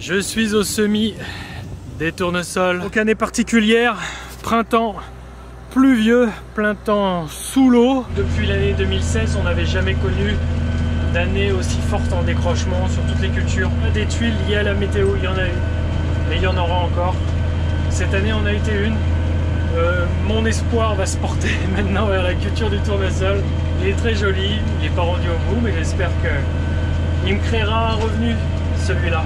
Je suis au semis des tournesols. Aucune année particulière, printemps pluvieux, plein temps sous l'eau. Depuis l'année 2016, on n'avait jamais connu d'année aussi forte en décrochement sur toutes les cultures. Des tuiles liées à la météo, il y en a eu, et il y en aura encore. Cette année, on a été une. Mon espoir va se porter maintenant vers la culture du tournesol. Il est très joli, il n'est pas rendu au bout, mais j'espère qu'il me créera un revenu, celui-là.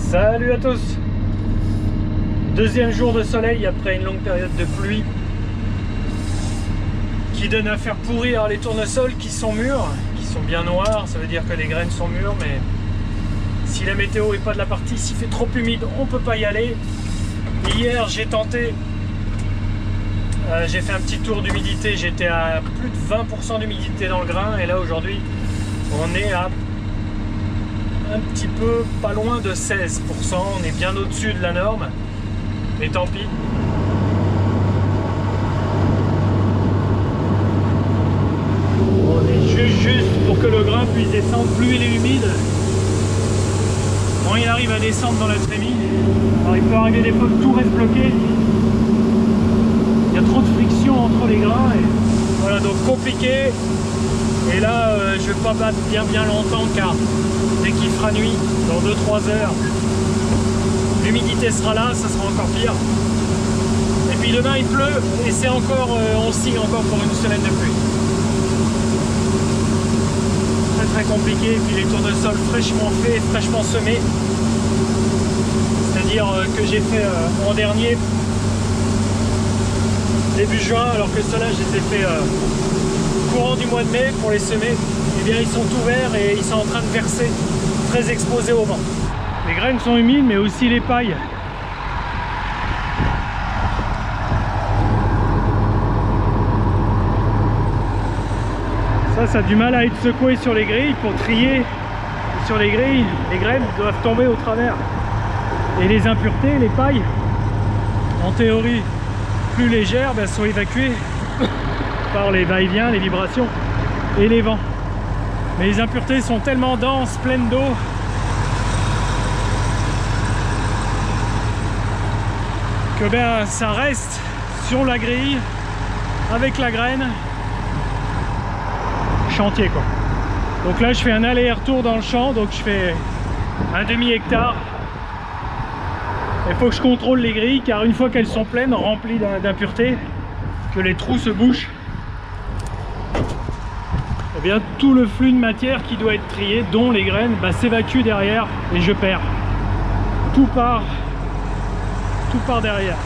Salut à tous! Deuxième jour de soleil après une longue période de pluie qui donne à faire pourrir les tournesols qui sont mûrs, qui sont bien noirs, ça veut dire que les graines sont mûres, mais si la météo n'est pas de la partie, s'il fait trop humide, on ne peut pas y aller. Hier j'ai tenté, j'ai fait un petit tour d'humidité, j'étais à plus de 20% d'humidité dans le grain, et là aujourd'hui on est à un petit peu pas loin de 16%, on est bien au-dessus de la norme, mais tant pis. On est juste pour que le grain puisse descendre. Plus il est humide, quand il arrive à descendre dans la trémie, alors il peut arriver des fois que tout reste bloqué, il y a trop de friction entre les grains, et voilà, donc compliqué. Et là, je ne vais pas battre bien longtemps, car dès qu'il fera nuit, dans 2-3 heures, l'humidité sera là, ça sera encore pire. Et puis demain il pleut, et c'est encore, on signe encore pour une semaine de pluie. Très compliqué, et puis les tournesols fraîchement faits, fraîchement semés. C'est-à-dire que j'ai fait en dernier, début juin, alors que ceux-là je les ai fait courant du mois de mai pour les semer. Eh bien ils sont ouverts et ils sont en train de verser, très exposés au vent. Les graines sont humides, mais aussi les pailles. Ça a du mal à être secoué sur les grilles pour trier. Sur les grilles, les graines doivent tomber au travers. Et les impuretés, les pailles, en théorie plus légères, sont évacuées par les va-et-vient, les vibrations et les vents. Mais les impuretés sont tellement denses, pleines d'eau, que ça reste sur la grille avec la graine. Chantier quoi. Donc là je fais un aller-retour dans le champ, donc je fais un demi-hectare. Il faut que je contrôle les grilles, car une fois qu'elles sont pleines, remplies d'impuretés, que les trous se bouchent, et bien tout le flux de matière qui doit être trié, dont les graines, s'évacue derrière et je perds. Tout part derrière.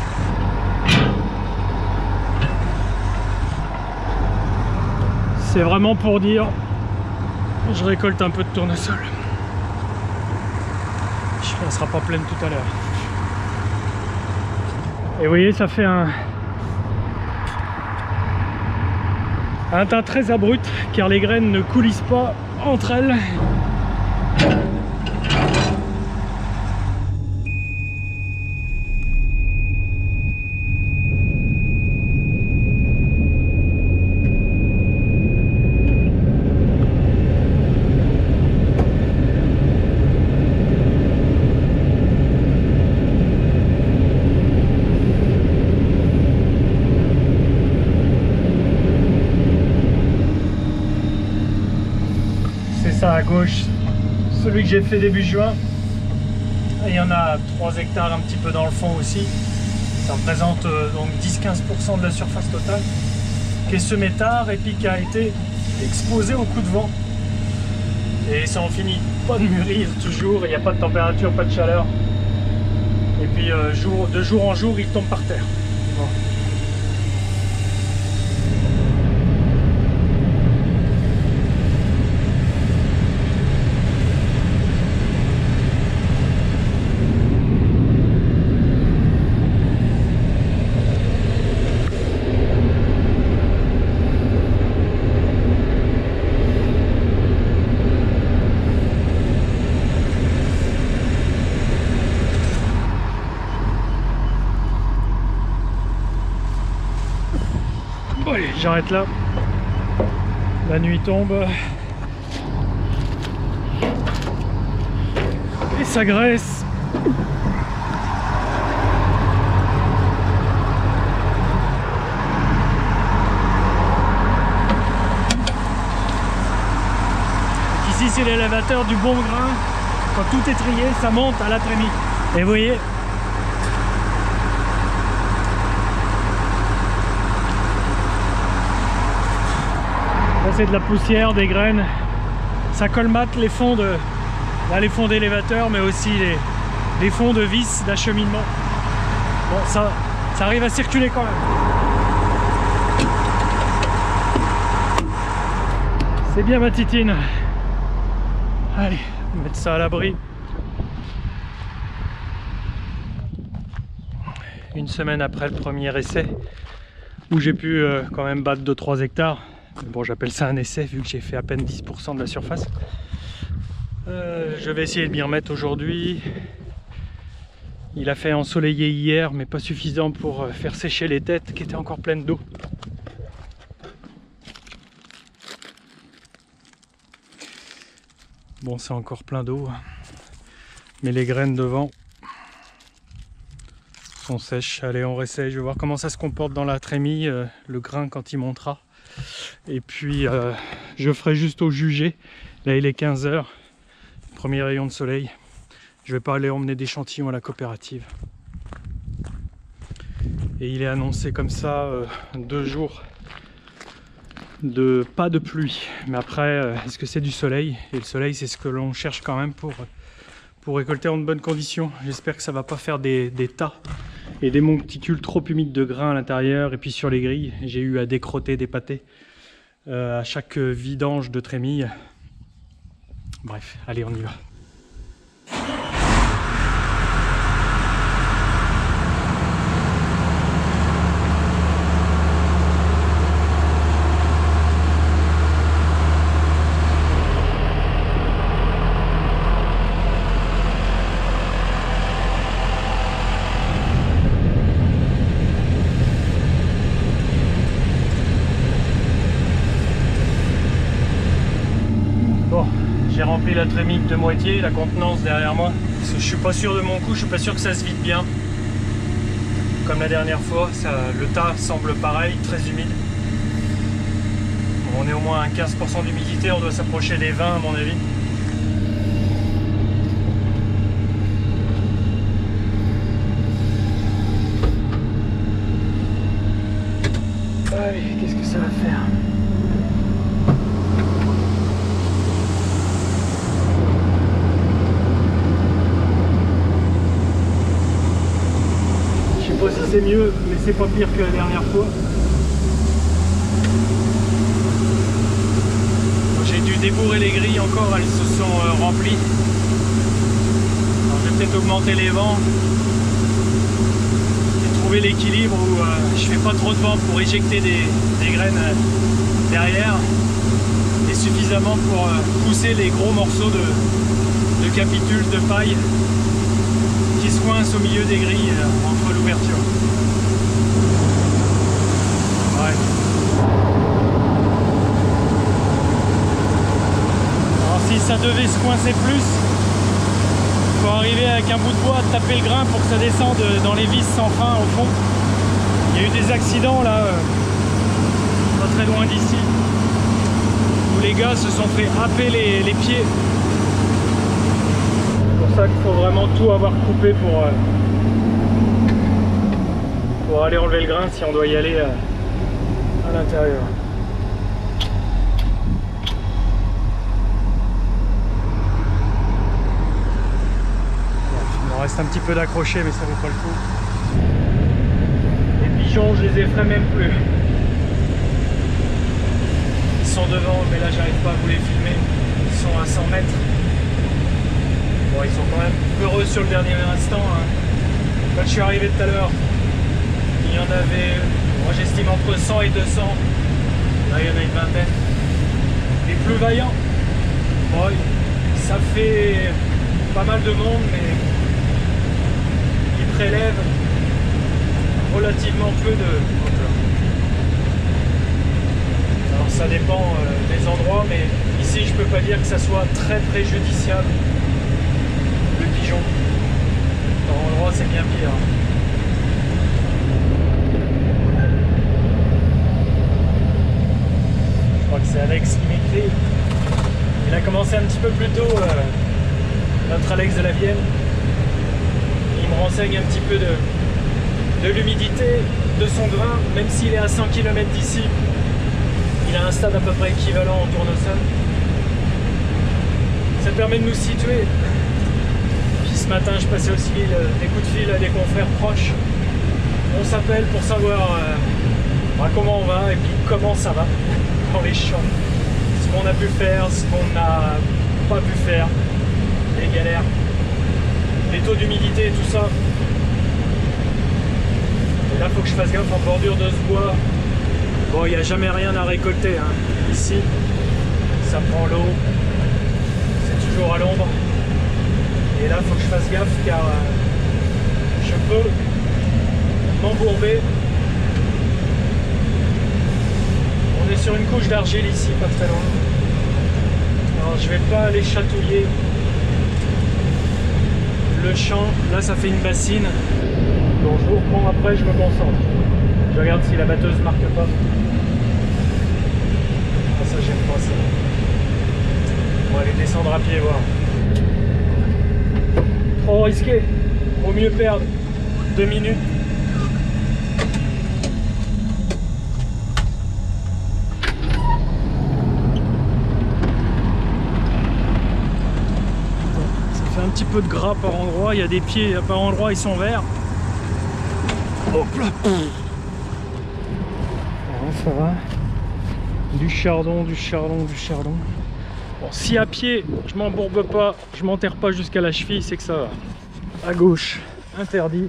C'est vraiment pour dire, je récolte un peu de tournesol. Elle ne sera pas pleine tout à l'heure. Et vous voyez, ça fait un tas très abrupt, car les graines ne coulissent pas entre elles. Ça à gauche, celui que j'ai fait début juin, Et il y en a 3 hectares un petit peu dans le fond aussi. Ça représente donc 10-15% de la surface totale, qui est semé tard et puis qui a été exposé au coup de vent. Et ça en finit pas de mûrir toujours, il n'y a pas de température, pas de chaleur. Et puis de jour en jour, il tombe par terre. Bon. Bon allez, j'arrête là. La nuit tombe. Et ça graisse. Ici c'est l'élévateur du bon grain. Quand tout est trié, ça monte à la trémie. Et vous voyez, là c'est de la poussière, des graines. Ça colmate les fonds de, là, les fonds d'élévateur, mais aussi les fonds de vis d'acheminement. Bon, ça arrive à circuler quand même. C'est bien ma titine. Allez, on va mettre ça à l'abri. Une semaine après le premier essai, où j'ai pu quand même battre 2-3 hectares. Bon, j'appelle ça un essai vu que j'ai fait à peine 10% de la surface. Je vais essayer de m'y remettre aujourd'hui. Il a fait ensoleiller hier, mais pas suffisant pour faire sécher les têtes qui étaient encore pleines d'eau. Bon, c'est encore plein d'eau, mais les graines devant sont sèches. Allez, on réessaye. Je vais voir comment ça se comporte dans la trémie, le grain quand il montera. Et puis, je ferai juste au jugé. Là, il est 15 h, premier rayon de soleil. Je vais pas aller emmener d'échantillons à la coopérative. Et il est annoncé comme ça 2 jours de pas de pluie, mais après est-ce que c'est du soleil? Et le soleil, c'est ce que l'on cherche quand même pour récolter en de bonnes conditions. J'espère que ça va pas faire des tas et des monticules trop humides de grains à l'intérieur. Et puis sur les grilles, j'ai eu à décrotter des pâtés à chaque vidange de trémie. Bref, allez, on y va. J'ai rempli la trémie de moitié, la contenance derrière moi. Parce que je suis pas sûr de mon coup, je suis pas sûr que ça se vide bien. Comme la dernière fois, le tas semble pareil, très humide. Bon, on est au moins à 15% d'humidité, on doit s'approcher des 20 à mon avis. Allez, qu'est-ce que ça va faire? Je sais pas si c'est mieux, mais c'est pas pire que la dernière fois. J'ai dû débourrer les grilles encore, elles se sont remplies. Alors, je vais peut-être augmenter les vents et trouver l'équilibre où je fais pas trop de vent pour éjecter des graines derrière et suffisamment pour pousser les gros morceaux de capitules, de paille qui se coincent au milieu des grilles entre l'ouverture. Ouais. Alors si ça devait se coincer plus, il faut arriver avec un bout de bois à taper le grain pour que ça descende dans les vis sans fin au fond. Il y a eu des accidents là, pas très loin d'ici, où les gars se sont fait happer les pieds pour ça qu'il faut vraiment tout avoir coupé pour aller enlever le grain si on doit y aller à l'intérieur. Il me reste un petit peu d'accroché, mais ça vaut pas le coup. Les pigeons, je les effraie même plus. Ils sont devant, mais là j'arrive pas à vous les filmer. Ils sont à 100 mètres. Bon, ils sont quand même heureux sur le dernier instant. Hein. Quand je suis arrivé tout à l'heure, il y en avait, moi j'estime entre 100 et 200. Là il y en a une vingtaine. Les plus vaillants, bon, ça fait pas mal de monde, mais ils prélèvent relativement peu de... Alors ça dépend des endroits, mais ici je peux pas dire que ça soit très préjudiciable. Le pigeon. Dans l'endroit c'est bien pire. Je crois que c'est Alex qui m'écrit. Il a commencé un petit peu plus tôt, notre Alex de la Vienne. Il me renseigne un petit peu de l'humidité de son grain, même s'il est à 100 km d'ici. Il a un stade à peu près équivalent en tournesol. Ça permet de nous situer. Puis ce matin, je passais aussi des coups de fil à des confrères proches. On s'appelle pour savoir comment on va et puis comment ça va dans les champs. Ce qu'on a pu faire, ce qu'on n'a pas pu faire, les galères, les taux d'humidité et tout ça. Et là, il faut que je fasse gaffe en bordure de ce bois. Bon, il n'y a jamais rien à récolter hein. Ici, ça prend l'eau, c'est toujours à l'ombre. Et là, il faut que je fasse gaffe car je peux m'embourber. On est sur une couche d'argile ici, pas très loin. Alors, je vais pas aller chatouiller le champ. Là, ça fait une bassine. Donc, je vous reprends après, je me concentre. Je regarde si la batteuse ne marque pas. Ah, ça, j'aime pas ça. On va aller descendre à pied, voir. Trop risqué. Vaut mieux perdre 2 minutes. Ça fait un petit peu de gras par endroit. Il y a des pieds par endroit, ils sont verts. Hop là. Ça va. Du chardon, du chardon, du chardon. Bon, si à pied, je m'embourbe pas, je m'enterre pas jusqu'à la cheville, c'est que ça va. À gauche, interdit.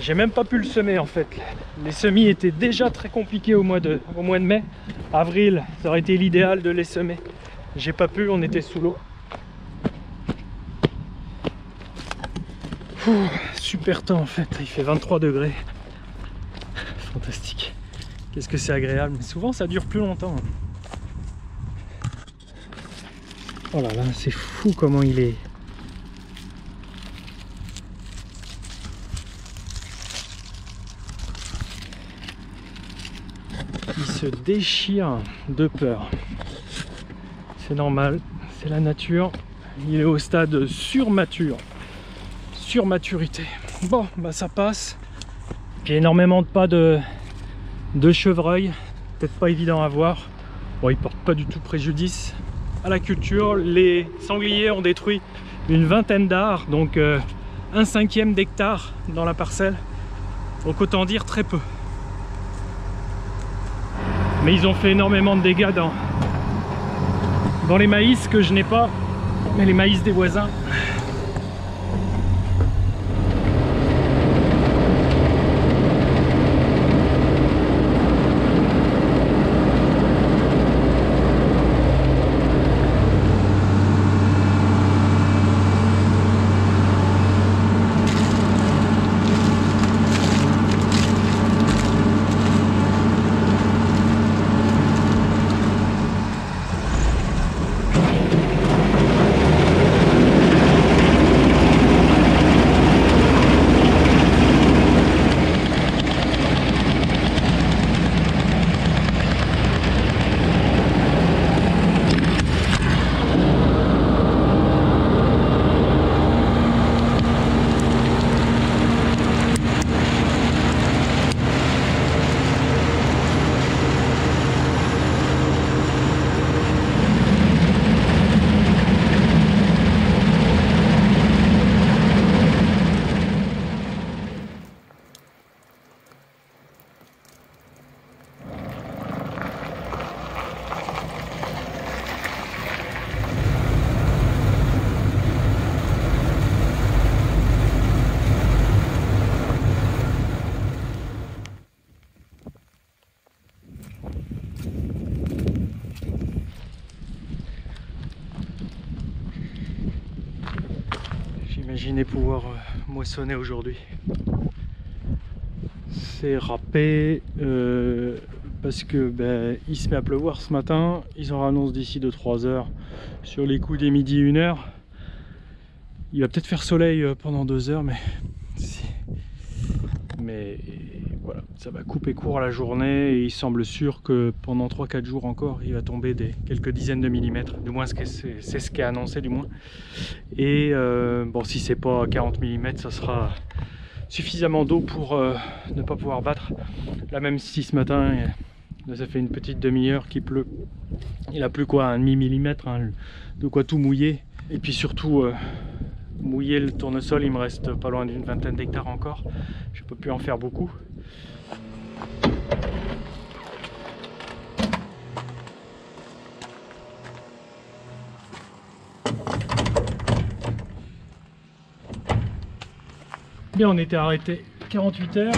J'ai même pas pu le semer en fait. Les semis étaient déjà très compliqués au mois de mai. Avril, ça aurait été l'idéal de les semer. J'ai pas pu, on était sous l'eau. Super temps en fait, il fait 23 degrés. Fantastique. Qu'est-ce que c'est agréable, mais souvent ça dure plus longtemps. Oh là là, c'est fou comment il est. Il se déchire de peur. C'est normal, c'est la nature. Il est au stade surmaturité. Bon, bah ça passe. Puis énormément de pas de chevreuil, peut-être pas évident à voir. Bon, ils portent pas du tout préjudice à la culture. Les sangliers ont détruit une vingtaine d'arts, donc 1/5 d'hectare dans la parcelle. Donc autant dire très peu. Mais ils ont fait énormément de dégâts dans les maïs que je n'ai pas, mais les maïs des voisins. imaginé pouvoir moissonner aujourd'hui. C'est râpé parce que il se met à pleuvoir ce matin. Ils en annoncent d'ici 2-3 heures sur les coups des midi 1 heure. Il va peut-être faire soleil pendant 2 heures, mais voilà, ça va couper court à la journée et il semble sûr que pendant 3-4 jours encore il va tomber quelques dizaines de millimètres, du moins c'est ce qui est annoncé du moins. Et bon, si c'est pas 40 mm, ça sera suffisamment d'eau pour ne pas pouvoir battre. Là, même si ce matin ça fait une petite demi-heure qu'il pleut, il a plu quoi, un demi-millimètre, hein, de quoi tout mouiller. Et puis surtout mouiller le tournesol, il me reste pas loin d'une vingtaine d'hectares encore, je peux plus en faire beaucoup. Bien, on était arrêté 48 heures,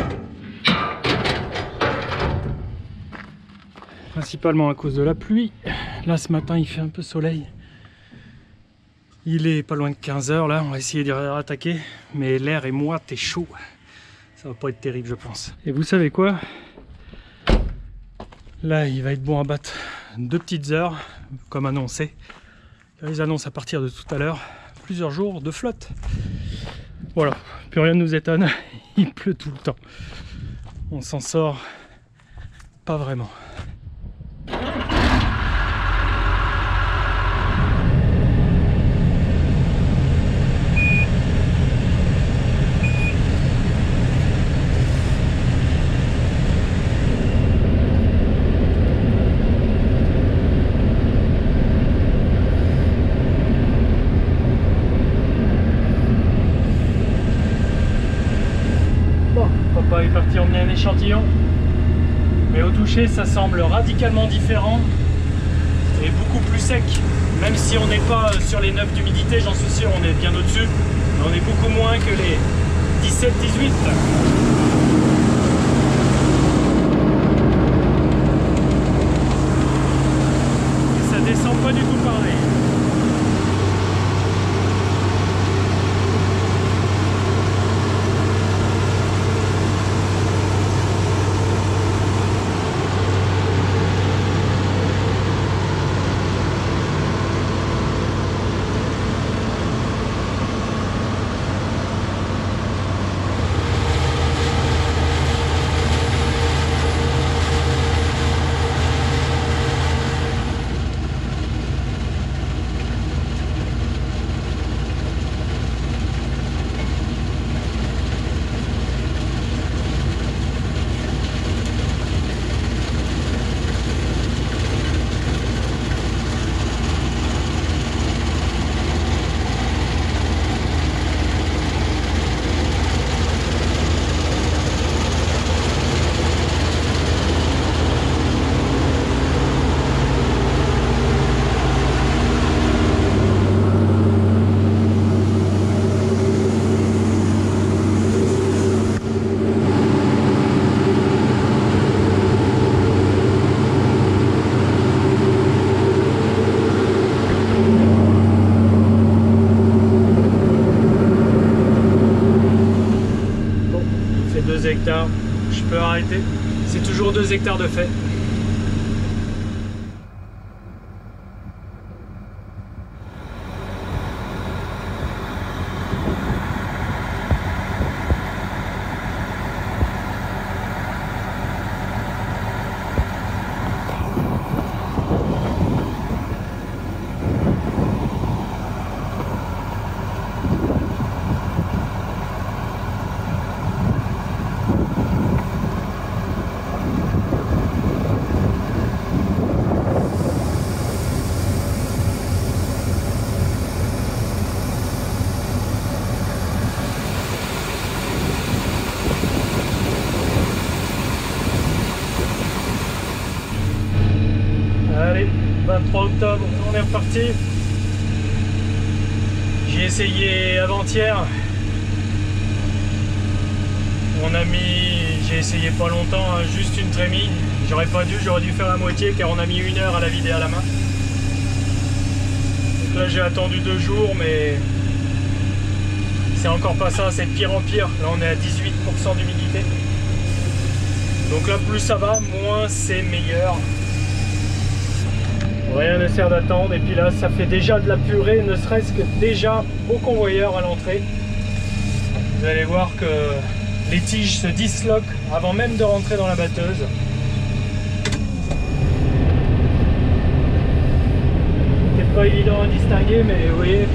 principalement à cause de la pluie. Là ce matin il fait un peu soleil. Il est pas loin de 15 heures là, on va essayer d'y rattaquer, mais l'air est moite et chaud. Ça va pas être terrible je pense. Et vous savez quoi? Là il va être bon à battre 2 petites heures, comme annoncé. Car ils annoncent à partir de tout à l'heure plusieurs jours de flotte. Voilà, plus rien ne nous étonne, il pleut tout le temps. On s'en sort pas vraiment. Papa est parti emmener un échantillon, mais au toucher ça semble radicalement différent et beaucoup plus sec. Même si on n'est pas sur les 9 d'humidité, j'en suis sûr, on est bien au-dessus, mais on est beaucoup moins que les 17-18. Ça descend pas du tout pareil. Hectares, je peux arrêter, c'est toujours 2 hectares de fait. Allez, 23 octobre, on est reparti. J'ai essayé avant-hier. J'ai essayé pas longtemps, hein, juste une trémie. J'aurais dû faire la moitié car on a mis 1 heure à la vider à la main. Donc là j'ai attendu 2 jours, mais c'est encore pas ça, c'est de pire en pire. Là on est à 18% d'humidité. Donc là plus ça va, moins c'est meilleur. Rien ne sert d'attendre. Et puis là ça fait déjà de la purée, ne serait-ce que déjà au convoyeur à l'entrée. Vous allez voir que les tiges se disloquent avant même de rentrer dans la batteuse. C'est pas évident à distinguer, mais vous voyez,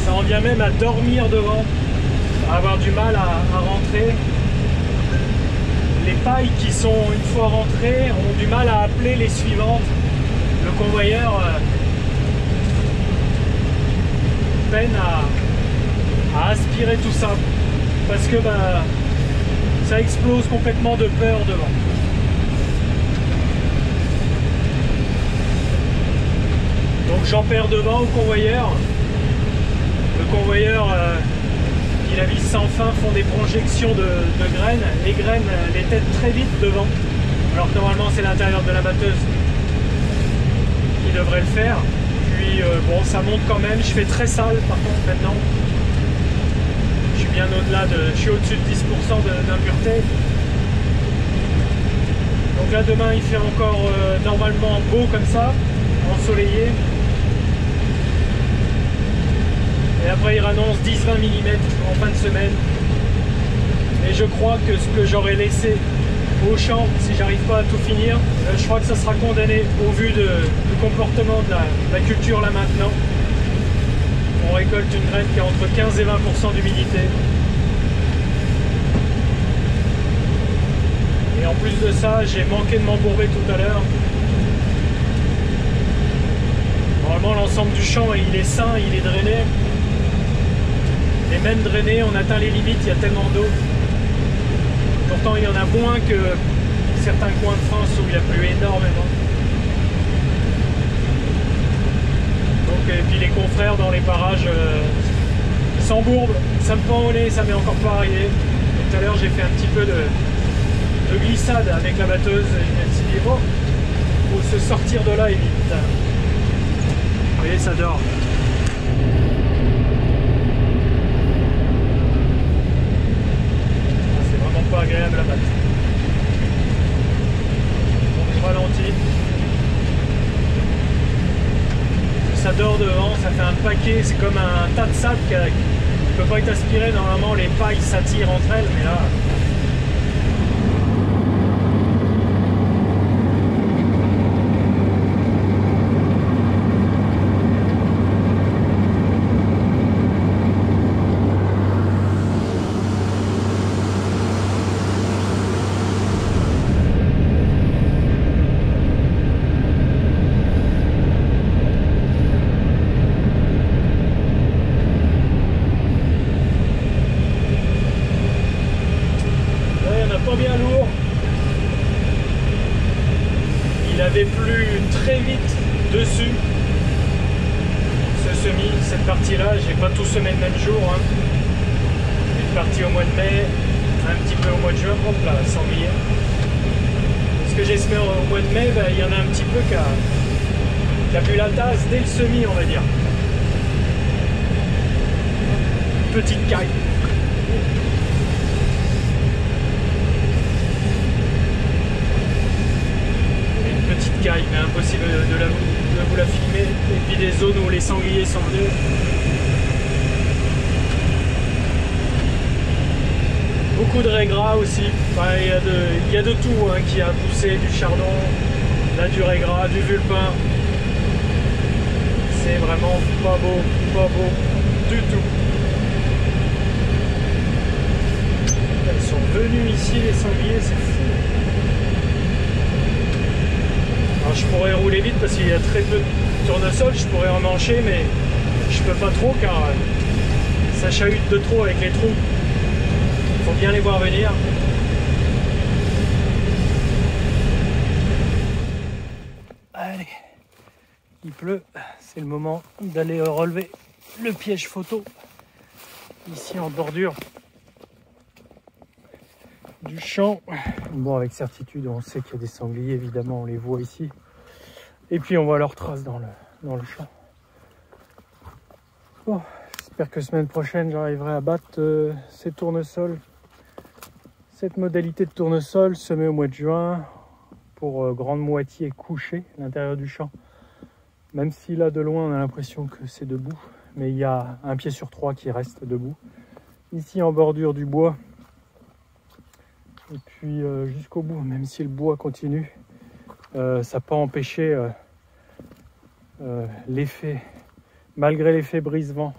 ça en vient même à dormir devant, à avoir du mal à rentrer. Les pailles qui sont une fois rentrées ont du mal à appeler les suivantes. Le convoyeur peine à aspirer tout ça parce que ça explose complètement de peur devant. Donc j'en perds devant au convoyeur. Le convoyeur qui la vis sans fin font des projections de graines. Les graines les têtent très vite devant. Alors que normalement c'est l'intérieur de la batteuse qui devrait le faire. Puis bon, ça monte quand même. Je fais très sale par contre maintenant. Je suis bien au-delà je suis au-dessus de 10% d'impureté. Donc là demain il fait encore normalement beau comme ça, ensoleillé. Et après il annonce 10-20 mm en fin de semaine. Et je crois que ce que j'aurais laissé au champ, si j'arrive pas à tout finir, je crois que ça sera condamné au vu du comportement de la culture là maintenant. On récolte une graine qui a entre 15 et 20% d'humidité. Et en plus de ça, j'ai manqué de m'embourber tout à l'heure. Normalement l'ensemble du champ il est sain, il est drainé. Et même drainé, on atteint les limites, il y a tellement d'eau. Pourtant il y en a moins que certains coins de France où il a plu énormément. Donc, et puis les confrères dans les parages s'embourbent, ça me pend au nez, ça m'est encore pas arrivé. Et tout à l'heure j'ai fait un petit peu de glissade avec la batteuse et je me suis dit oh, faut se sortir de là et vite. Vous voyez, ça dort. C'est vraiment pas agréable à battre. Donc je ralentis. Ça dort devant, ça fait un paquet, c'est comme un tas de sable qui ne peut pas être aspiré. Normalement les pailles s'attirent entre elles, mais là... Pas bien lourd. Il avait plu très vite dessus ce semis, cette partie là, j'ai pas tout semé le même jour hein. Une partie au mois de mai, un petit peu au mois de juin. Hop là, sanglier. Ce que j'ai semé au mois de mai, il y en a un petit peu qui a bu la tasse dès le semis, on va dire. Petite caille. Caille, mais impossible de vous la filmer. Et puis des zones où les sangliers sont venus. Beaucoup de raies gras aussi. Enfin, il y a de tout hein, qui a poussé, du chardon, là du rais gras, du vulpin. C'est vraiment pas beau du tout. Ils sont venus ici les sangliers, c'est fou. Alors, je pourrais rouler vite parce qu'il y a très peu de tournesol, je pourrais en mancher, mais je peux pas trop car ça chahute de trop avec les trous. Il faut bien les voir venir. Allez, il pleut, c'est le moment d'aller relever le piège photo ici en bordure du champ. Bon, avec certitude, on sait qu'il y a des sangliers, évidemment, on les voit ici. Et puis on voit leurs traces dans le champ. Bon, J'espère que semaine prochaine j'arriverai à battre ces tournesols. Cette modalité de tournesol semée au mois de juin pour grande moitié couchée à l'intérieur du champ. Même si là de loin on a l'impression que c'est debout, mais il y a un pied sur 3 qui reste debout. Ici en bordure du bois, et puis jusqu'au bout, même si le bois continue, ça n'a pas empêché l'effet, malgré l'effet brise-vent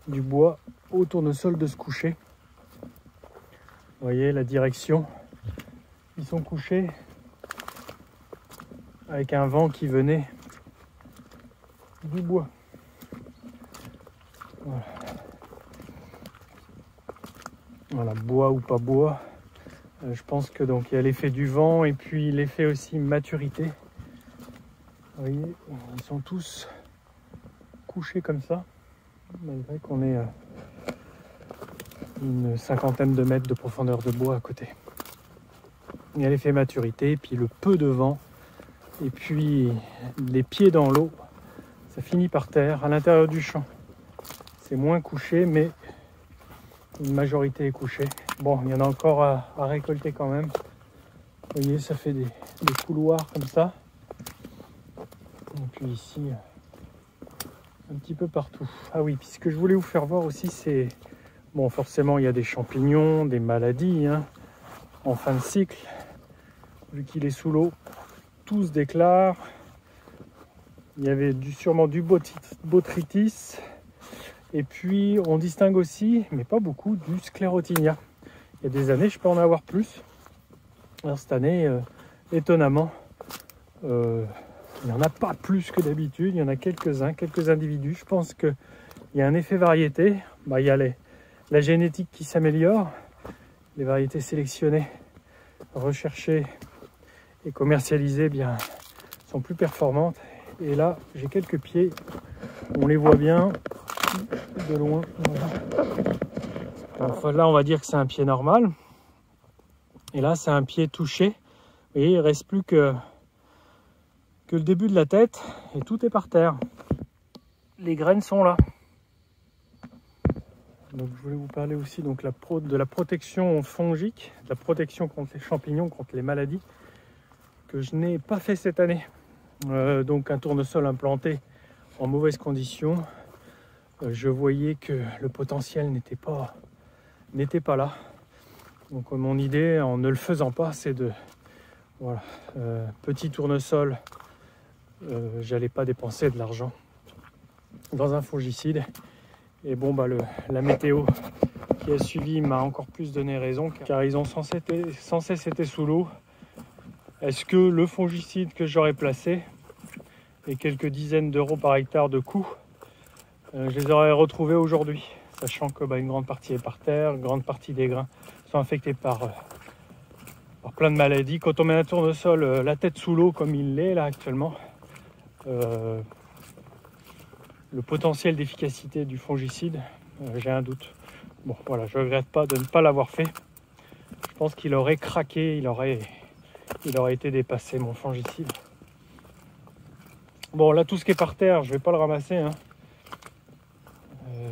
du bois au tournesol de se coucher. Vous voyez la direction, ils sont couchés avec un vent qui venait du bois. Voilà. Voilà, bois ou pas bois. Je pense que donc il y a l'effet du vent et puis l'effet aussi maturité. Vous voyez, ils sont tous couchés comme ça, malgré qu'on ait une cinquantaine de mètres de profondeur de bois à côté. Il y a l'effet maturité, et puis le peu de vent, et puis les pieds dans l'eau, ça finit par terre. À l'intérieur du champ, c'est moins couché, mais une majorité est couchée. Bon, il y en a encore à récolter quand même. Vous voyez, ça fait des couloirs comme ça. Et puis ici, un petit peu partout. Ah oui, puis ce que je voulais vous faire voir aussi, c'est... Bon, forcément, il y a des champignons, des maladies, hein, en fin de cycle. Vu qu'il est sous l'eau, tout se déclare. Il y avait sûrement du botrytis. Et puis, on distingue aussi, mais pas beaucoup, du sclérotinia. Il y a des années, je peux en avoir plus. Alors cette année, étonnamment, il n'y en a pas plus que d'habitude. Il y en a quelques-uns, quelques individus. Je pense qu'il y a un effet variété. Bah, il y a la génétique qui s'améliore, les variétés sélectionnées, recherchées et commercialisées bien, sont plus performantes. Et là, j'ai quelques pieds, on les voit bien de loin. Voilà. Enfin, là, on va dire que c'est un pied normal. Et là, c'est un pied touché. Et il ne reste plus que le début de la tête et tout est par terre. Les graines sont là. Donc je voulais vous parler aussi donc, de la protection fongique, de la protection contre les champignons, contre les maladies, que je n'ai pas fait cette année. Donc un tournesol implanté en mauvaises conditions. Je voyais que le potentiel n'était pas là. Donc mon idée, en ne le faisant pas, c'est de... Voilà, petit tournesol, j'allais pas dépenser de l'argent dans un fongicide. Et bon, bah, la météo qui a suivi m'a encore plus donné raison, car ils ont sans cesse été sous l'eau. Est-ce que le fongicide que j'aurais placé et quelques dizaines d'euros par hectare de coût, je les aurais retrouvés aujourd'hui, sachant que une grande partie est par terre, une grande partie des grains sont infectés par plein de maladies. Quand on met un tournesol la tête sous l'eau comme il l'est là actuellement, le potentiel d'efficacité du fongicide, j'ai un doute. Bon, voilà, je ne regrette pas de ne pas l'avoir fait. Je pense qu'il aurait craqué, il aurait été dépassé, mon fongicide. Bon, là, tout ce qui est par terre, je ne vais pas le ramasser. Hein.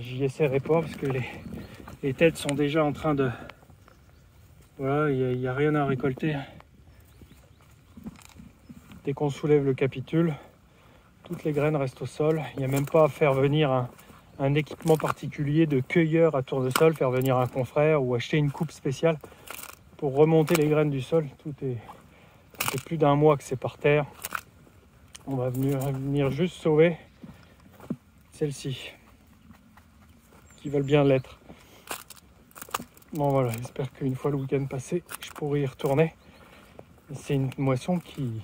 J'y essaierai pas parce que les têtes sont déjà en train de... Voilà, il n'y a rien à récolter. Dès qu'on soulève le capitule, toutes les graines restent au sol. Il n'y a même pas à faire venir un équipement particulier de cueilleur à tournesol, faire venir un confrère ou acheter une coupe spéciale pour remonter les graines du sol. Ça fait plus d'un mois que c'est par terre. On va venir juste sauver celles-ci qui veulent bien l'être. Bon voilà, j'espère qu'une fois le week-end passé, je pourrai y retourner. C'est une moisson qui...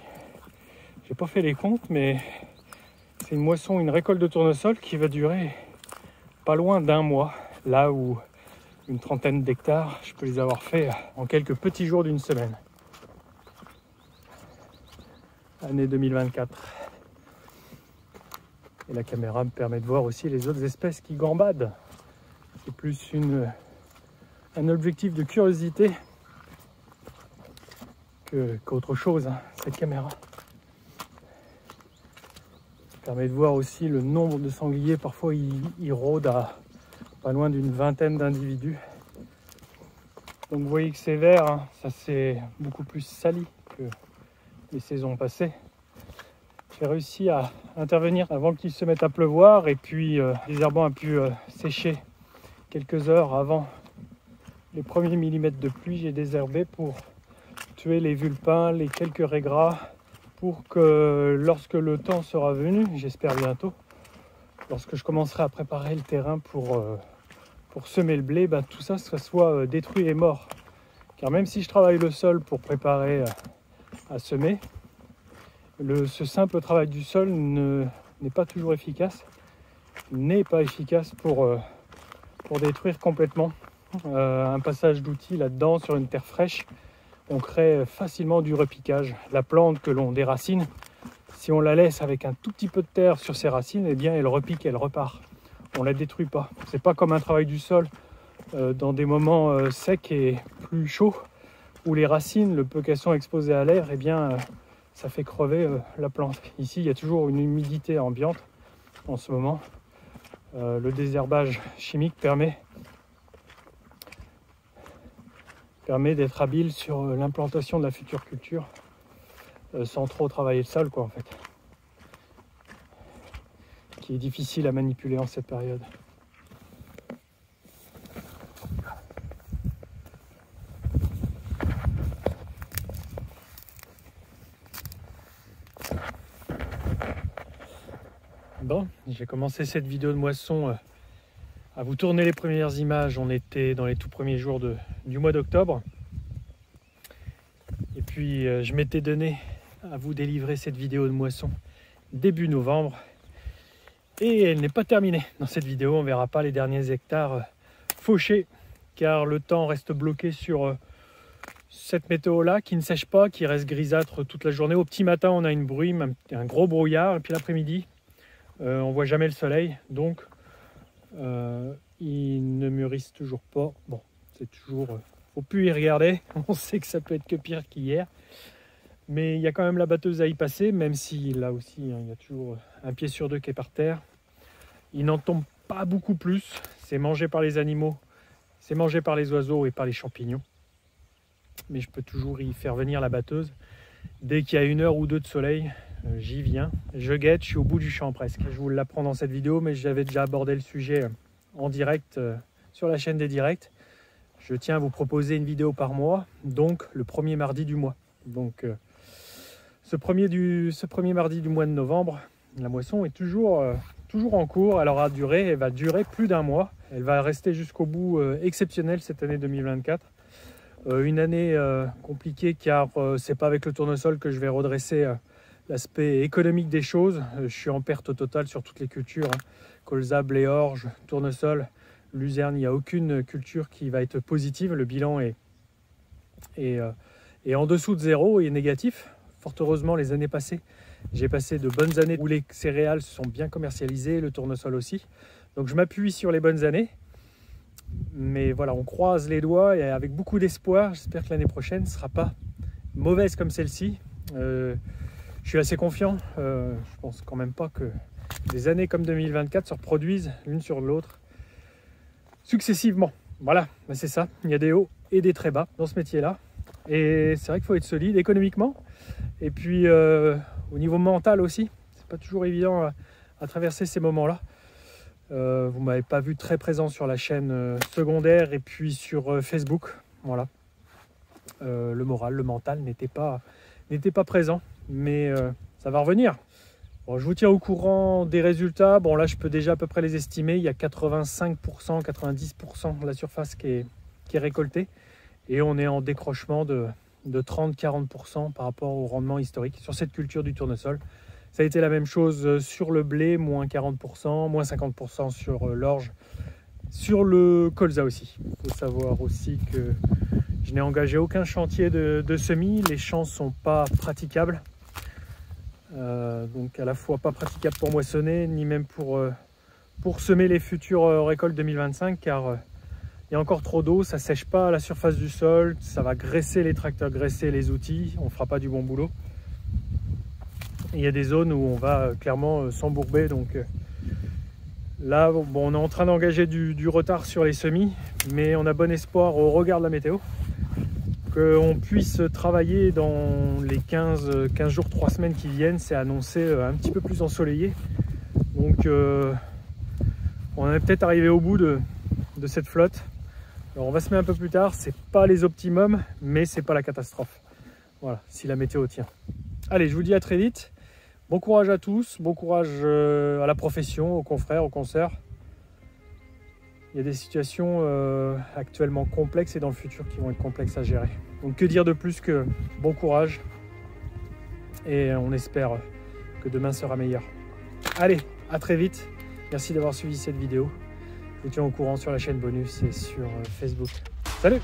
J'ai pas fait les comptes, mais c'est une moisson, une récolte de tournesol qui va durer pas loin d'un mois. Là où une trentaine d'hectares, je peux les avoir fait en quelques petits jours d'une semaine. Année 2024. Et la caméra me permet de voir aussi les autres espèces qui gambadent. C'est plus un objectif de curiosité qu'autre chose, hein, cette caméra. permet de voir aussi le nombre de sangliers. Parfois ils rôdent à pas loin d'une vingtaine d'individus. Donc vous voyez que c'est vert, hein, ça c'est beaucoup plus sali que les saisons passées. J'ai réussi à intervenir avant qu'il se mette à pleuvoir et puis le désherbant a pu sécher quelques heures avant les premiers millimètres de pluie. J'ai désherbé pour tuer les vulpins, les quelques raies gras, pour que lorsque le temps sera venu, j'espère bientôt, lorsque je commencerai à préparer le terrain pour semer le blé, tout ça soit détruit et mort. Car même si je travaille le sol pour préparer à semer, ce simple travail du sol n'est pas toujours efficace, pour détruire complètement. Un passage d'outils là-dedans sur une terre fraîche, on crée facilement du repiquage. La plante que l'on déracine, si on la laisse avec un tout petit peu de terre sur ses racines, eh bien elle repique, elle repart. On la détruit pas. C'est pas comme un travail du sol dans des moments secs et plus chauds où les racines, le peu qu'elles sont exposées à l'air, eh bien ça fait crever la plante. Ici, il y a toujours une humidité ambiante en ce moment. Le désherbage chimique permet d'être habile sur l'implantation de la future culture sans trop travailler le sol, quoi, en fait, qui est difficile à manipuler en cette période. Bon, j'ai commencé cette vidéo de moisson à vous tourner les premières images. On était dans les tout premiers jours du mois d'octobre. Et puis je m'étais donné à vous délivrer cette vidéo de moisson début novembre. Et elle n'est pas terminée. Dans cette vidéo, on ne verra pas les derniers hectares fauchés, car le temps reste bloqué sur cette météo-là qui ne sèche pas, qui reste grisâtre toute la journée. Au petit matin, on a une brume, un gros brouillard, et puis l'après-midi, on voit jamais le soleil, donc ils ne mûrissent toujours pas. Bon, c'est toujours, faut plus y regarder. On sait que ça peut être que pire qu'hier, mais il y a quand même la batteuse à y passer, même si là aussi, hein, il y a toujours un pied sur deux qui est par terre. Il n'en tombe pas beaucoup plus. C'est mangé par les animaux, c'est mangé par les oiseaux et par les champignons. Mais je peux toujours y faire venir la batteuse. Dès qu'il y a 1 heure ou 2 de soleil, j'y viens, je guette, je suis au bout du champ presque. Je vous l'apprends dans cette vidéo, mais j'avais déjà abordé le sujet en direct sur la chaîne des directs. Je tiens à vous proposer une vidéo par mois, donc le premier mardi du mois. Donc ce premier mardi du mois de novembre, la moisson est toujours en cours. Elle va durer plus d'1 mois. Elle va rester jusqu'au bout exceptionnel cette année 2024. Une année compliquée, car c'est pas avec le tournesol que je vais redresser l'aspect économique des choses. Je suis en perte totale sur toutes les cultures, hein. Colza, blé, orge, tournesol, luzerne, il n'y a aucune culture qui va être positive. Le bilan est en dessous de 0 et négatif. Fort heureusement, les années passées, j'ai passé de bonnes années où les céréales sont bien commercialisées, le tournesol aussi. Donc je m'appuie sur les bonnes années. Mais voilà, on croise les doigts et avec beaucoup d'espoir, j'espère que l'année prochaine ne sera pas mauvaise comme celle-ci. Je suis assez confiant. Je pense quand même pas que des années comme 2024 se reproduisent l'une sur l'autre successivement. Voilà, c'est ça. Il y a des hauts et des très bas dans ce métier-là. Et c'est vrai qu'il faut être solide économiquement. Et puis au niveau mental aussi, c'est pas toujours évident à traverser ces moments-là. Vous ne m'avez pas vu très présent sur la chaîne secondaire et puis sur Facebook. Voilà. Le moral, le mental n'était pas présent, mais ça va revenir. Bon, je vous tiens au courant des résultats. Bon, là, je peux déjà à peu près les estimer. Il y a 85%, 90% de la surface qui est récoltée. Et on est en décrochement de 30-40% par rapport au rendement historique sur cette culture du tournesol. Ça a été la même chose sur le blé, moins 40%, moins 50% sur l'orge, sur le colza aussi. Il faut savoir aussi que je n'ai engagé aucun chantier de semis, les champs ne sont pas praticables. Donc à la fois pas praticable pour moissonner, ni même pour semer les futures récoltes 2025, car il y a encore trop d'eau, ça ne sèche pas à la surface du sol, ça va graisser les tracteurs, graisser les outils, on ne fera pas du bon boulot. Et il y a des zones où on va clairement s'embourber. Donc là, bon, on est en train d'engager du retard sur les semis, mais on a bon espoir au regard de la météo qu'on puisse travailler dans les 15 jours, 3 semaines qui viennent. C'est annoncé un petit peu plus ensoleillé. Donc on est peut-être arrivé au bout de cette flotte. Alors on va se mettre un peu plus tard, c'est pas les optimums, mais c'est pas la catastrophe. Voilà, si la météo tient. Allez, je vous dis à très vite. Bon courage à tous, bon courage à la profession, aux confrères, aux consoeurs. Il y a des situations actuellement complexes et dans le futur qui vont être complexes à gérer. Donc que dire de plus que bon courage et on espère que demain sera meilleur. Allez, à très vite. Merci d'avoir suivi cette vidéo. Je vous tiens au courant sur la chaîne bonus et sur Facebook. Salut!